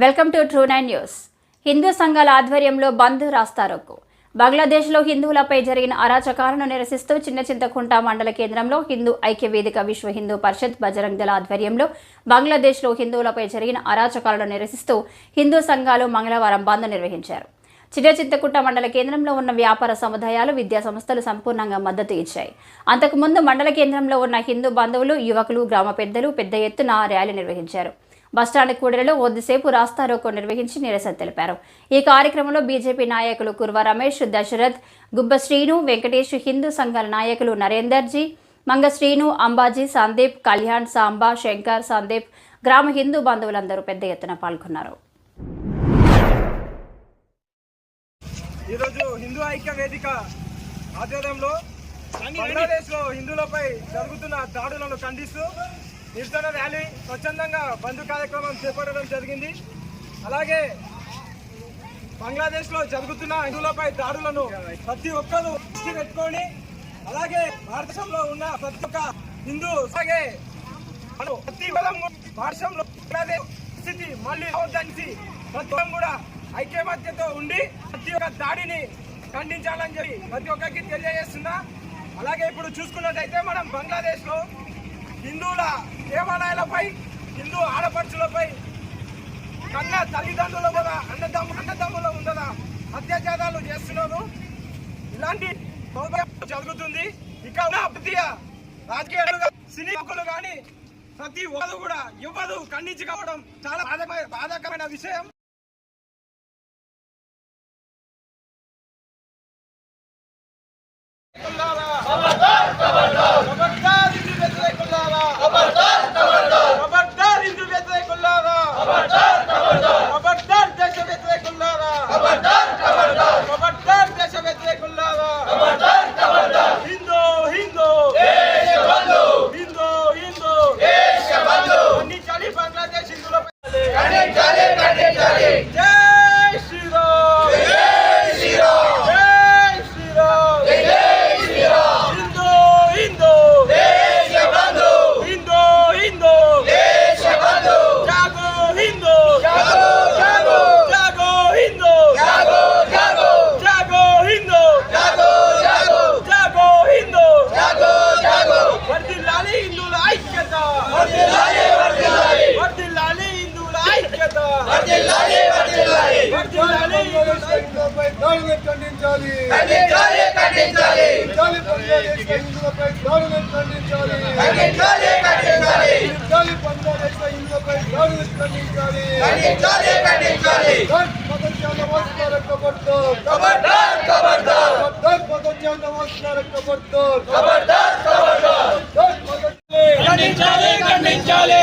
Welcome to true 9 news. Hindu సంఘాల ఆధ్వర్యంలో బంద్ రాస్తారోకో. బంగ్లాదేశ్లో హిందువులపై జరిగిన అరాచకాలను నిరసిస్తూ చిన్నచింతకుంట మండల కేంద్రంలో హిందూ ఐక్య వేదిక విశ్వ హిందూ పరిషత్ బజరంగ్ దళ ఆధ్వర్యంలో బంగ్లాదేశ్లో హిందువులపై జరిగిన అరాచకాలను నిరసిస్తూ హిందూ సంఘాలు మంగళవారం బంద్ నిర్వహించారు. చిన్నచింతకుంట మండల కేంద్రంలో ఉన్న వ్యాపార సముదాయాలు, విద్యా సంస్థలు సంపూర్ణంగా మద్దతు ఇచ్చాయి. అంతకుముందు మండల కేంద్రంలో ఉన్న హిందూ బంధువులు, యువకులు, గ్రామ పెద్దలు పెద్ద ఎత్తున ర్యాలీ నిర్వహించారు. బస్టాండ్ కూడలిలో కొద్దిసేపు రాస్తారోకో నిర్వహించి నిరసన తెలిపారు. ఈ కార్యక్రమంలో బీజేపీ నాయకులు కుర్వ రమేష్, దశరథ్, గుబ్బ శ్రీను, వెంకటేష్, హిందూ సంఘాల నాయకులు నరేందర్జీ, మంగ శ్రీను, అంబాజీ, సందీప్, కళ్యాణ్, సాంబా, శంకర్, సందీప్, గ్రామ హిందూ బంధువులందరూ పెద్ద ఎత్తున పాల్గొన్నారు. ఈరోజు హిందూ ఐక్య వేదిక ఆధ్వర్యంలో బంగ్లాదేశ్లో హిందువులపై జరుగుతున్న దాడులను ఖండిస్తూ నిరసన ర్యాలీ స్వచ్ఛందంగా బంద్ కార్యక్రమం చేపట్టడం జరిగింది. అలాగే బంగ్లాదేశ్లో జరుగుతున్న హిందువులపై దాడులను ప్రతి ఒక్కరూ దృష్టి పెట్టుకొని, అలాగే భారతదేశంలో ఉన్న ప్రతి ఒక్క హిందూ అలాగే ప్రతి భారతదేశంలో స్థితి మళ్ళీ అవద్దని ప్రతి ఒక్కరు కూడా ఐక్యమత్యతో ఉండి ప్రతి ఒక్క దాడిని ఖండించాలని చెప్పి ప్రతి ఒక్కరికి తెలియజేస్తున్నా. అలాగే ఇప్పుడు చూసుకున్నట్టయితే మనం బంగ్లాదేశ్ లో హిందువుల దేవాలయాలపై, హిందూ ఆడపడుచులపై, కన్న తల్లిదండ్రుల కూడా అన్నదమ్ముల ముందర అత్యాచారాలు చేస్తున్నారు. ఇలాంటి జరుగుతుంది. ఇక ప్రతి రాజకీయ సినీ హక్కులు కానీ ప్రతి ఒక్కరు కూడా యువత ఖండించుకోవడం చాలా బాధాకరమైన విషయం. ఖండించాలి.